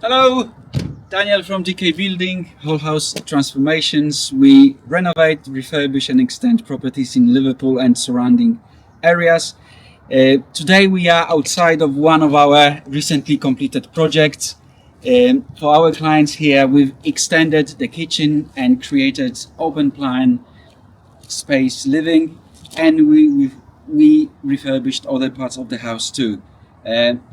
Hello, Daniel from DK Building, Whole House Transformations. We renovate, refurbish and extend properties in Liverpool and surrounding areas. Today we are outside of one of our recently completed projects. For our clients here, we've extended the kitchen and created open plan space living, and we refurbished other parts of the house too.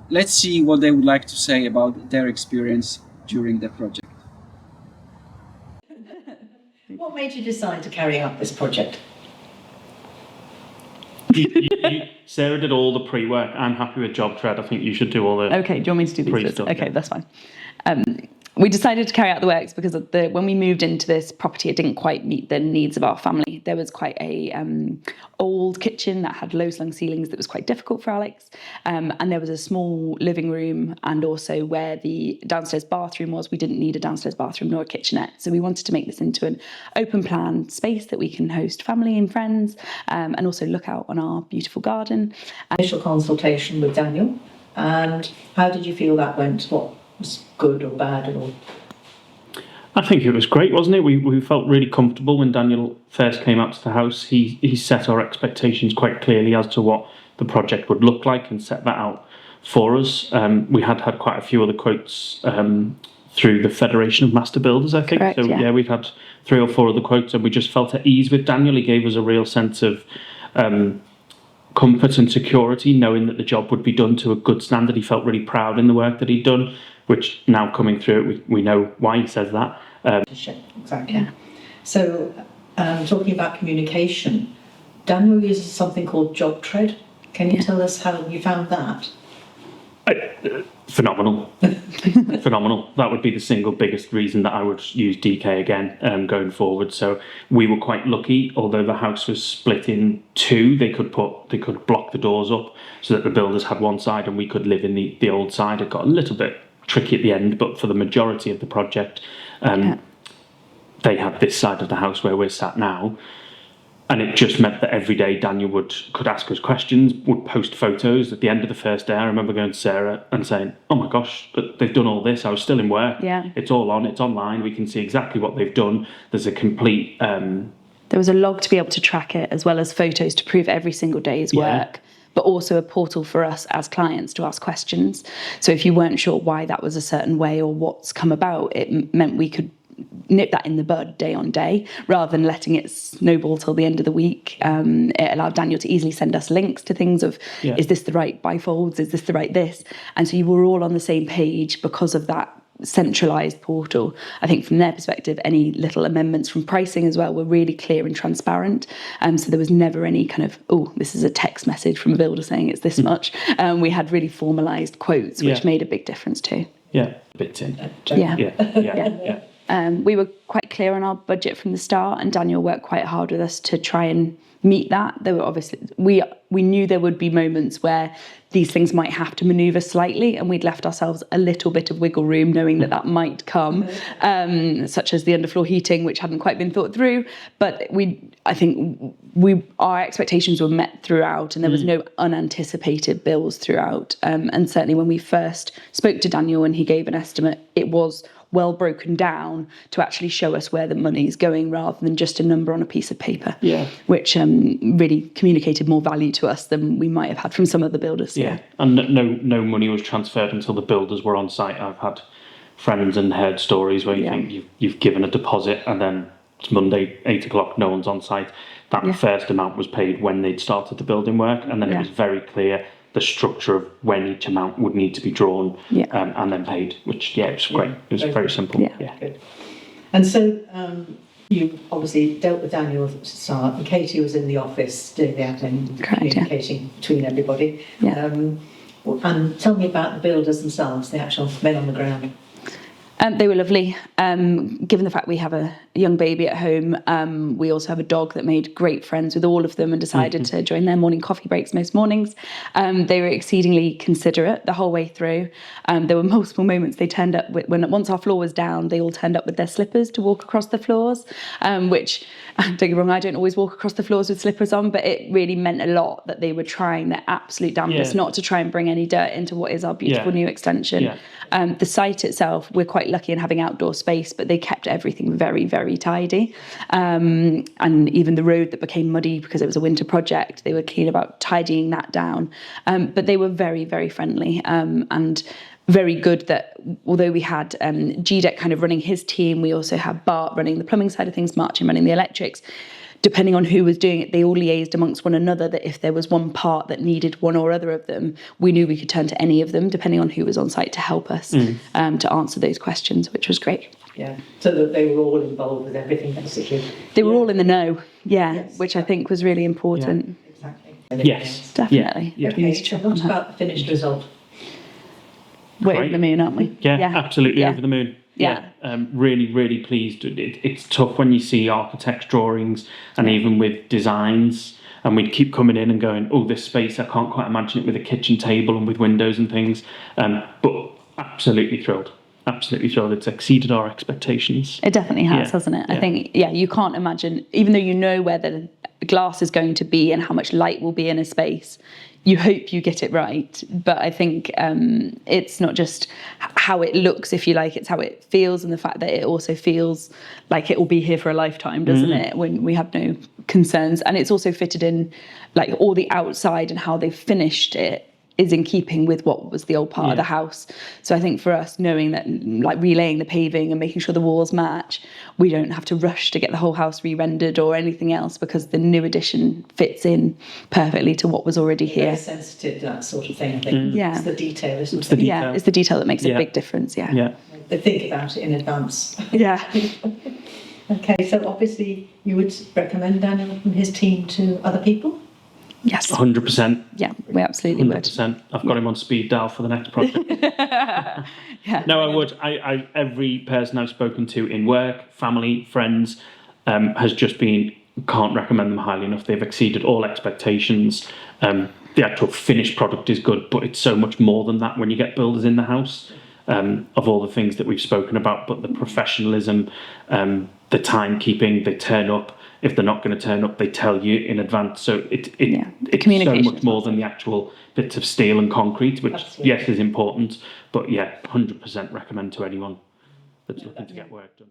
Let's see what they would like to say about their experience during the project. What made you decide to carry out this project? Sarah did all the pre-work. I'm happy with job tread. I think you should do all the Okay, do you want me to do these bits? stuff, Okay, yeah. that's fine. We decided to carry out the works because when we moved into this property, it didn't quite meet the needs of our family. There was quite a old kitchen that had low-slung ceilings that was quite difficult for Alex. And there was a small living room, and also where the downstairs bathroom was, we didn't need a downstairs bathroom nor a kitchenette. So we wanted to make this into an open plan space that we can host family and friends, and also look out on our beautiful garden. Initial consultation with Daniel, and how did you feel that went? What was good or bad or? I think it was great, wasn't it? We felt really comfortable when Daniel first came out to the house. He set our expectations quite clearly as to what the project would look like and set that out for us. We had quite a few other quotes through the Federation of Master Builders, I think. Correct, so yeah. We've had 3 or 4 other quotes, and we just felt at ease with Daniel. He gave us a real sense of comfort and security, knowing that the job would be done to a good standard. He felt really proud in the work that he'd done, which now coming through it, we know why he says that. Exactly. Yeah. So, talking about communication, Daniel uses something called job tread. Can you tell us how you found that? Phenomenal. Phenomenal. That would be the single biggest reason that I would use DK again going forward. So we were quite lucky, although the house was split in 2, they could block the doors up so that the builders had one side and we could live in the old side. It got a little bit tricky at the end, but for the majority of the project, they had this side of the house where we're sat now. And it just meant that every day Daniel could ask us questions, would post photos. At the end of the first day, I remember going to Sarah and saying, "Oh my gosh, but they've done all this. I was still in work. Yeah. It's all on. It's online. We can see exactly what they've done." There's a complete. There was a log to be able to track it, as well as photos to prove every single day's work, but also a portal for us as clients to ask questions. So if you weren't sure why that was a certain way or what's come about, it meant we could nip that in the bud day on day rather than letting it snowball till the end of the week. It allowed Daniel to easily send us links to things of, is this the right bifolds? Is this the right this? And so you were all on the same page because of that centralised portal. I think from their perspective, any little amendments from pricing as well were really clear and transparent. So there was never any kind of, this is a text message from a builder saying it's this much. We had really formalised quotes, which made a big difference too. Yeah, a bit in. Yeah. We were quite clear on our budget from the start, and Daniel worked quite hard with us to try and meet that. There were obviously we knew there would be moments where these things might have to manoeuvre slightly, and we'd left ourselves a little bit of wiggle room, knowing that might come, such as the underfloor heating, which hadn't quite been thought through. But I think our expectations were met throughout, and there was no unanticipated bills throughout. And certainly when we first spoke to Daniel and he gave an estimate, it was well broken down to actually show us where the money's going rather than just a number on a piece of paper, which really communicated more value to us than we might have had from some other builders. And no money was transferred until the builders were on site. I've had friends and heard stories where you think you've given a deposit and then it's Monday 8 o'clock, no one's on site. That first amount was paid when they'd started the building work, and then it was very clear the structure of when each amount would need to be drawn and then paid, which, it was great. It was very simple. Good. And so you obviously dealt with Daniel at the start, and Katie was in the office doing the admin, communicating between everybody. And tell me about the builders themselves, the actual men on the ground. They were lovely. Given the fact we have a young baby at home, we also have a dog that made great friends with all of them and decided to join their morning coffee breaks most mornings. They were exceedingly considerate the whole way through. There were multiple moments they turned up once our floor was down, they all turned up with their slippers to walk across the floors, which, don't get me wrong, I don't always walk across the floors with slippers on, but it really meant a lot that they were trying their absolute damnedest not to try and bring any dirt into what is our beautiful new extension. The site itself, we're quite lucky in having outdoor space, but they kept everything very, very tidy. And even the road that became muddy because it was a winter project, they were keen about tidying that down. But they were very, very friendly and very good that although we had GDEC kind of running his team, we also had Bart running the plumbing side of things, Martin running the electrics. Depending on who was doing it, they all liaised amongst one another that if there was one part that needed one or other of them, we knew we could turn to any of them, depending on who was on site to help us to answer those questions, which was great. Yeah, so that they were all involved with everything, basically. They were all in the know, which I think was really important. Exactly. Yes. Definitely. Okay, so what about the finished result? We're over the moon, aren't we? Yeah, absolutely over the moon. Yeah. Really, really pleased. It's tough when you see architects' drawings and even with designs, and we'd keep coming in and going, oh, this space, I can't quite imagine it with a kitchen table and with windows and things. But absolutely thrilled. Absolutely thrilled. It's exceeded our expectations. It definitely has, hasn't it? I think, you can't imagine, even though you know where the glass is going to be and how much light will be in a space, you hope you get it right. But I think it's not just how it looks, if you like, it's how it feels, and the fact that it also feels like it will be here for a lifetime, doesn't it? When we have no concerns. And it's also fitted in, like all the outside and how they've finished it is in keeping with what was the old part of the house. So I think for us, knowing that, like relaying the paving and making sure the walls match, we don't have to rush to get the whole house re-rendered or anything else, because the new addition fits in perfectly to what was already here. Very sensitive to that sort of thing, I think. Yeah. It's the detail, isn't It's the it? detail. Yeah, it's the detail that makes a big difference, Yeah. They think about it in advance. Yeah. Okay, so obviously you would recommend Daniel and his team to other people? Yes. 100%. Yeah, we absolutely would. 100%. I've got him on speed dial for the next project. No, I would. I every person I've spoken to in work, family, friends, has just been, can't recommend them highly enough. They've exceeded all expectations. The actual finished product is good, but it's so much more than that when you get builders in the house, of all the things that we've spoken about. But the professionalism, the timekeeping, they turn up. If they're not going to turn up, they tell you in advance. So it's so much more than the actual bits of steel and concrete, which, yes, is important. But 100% recommend to anyone that's looking to get work done.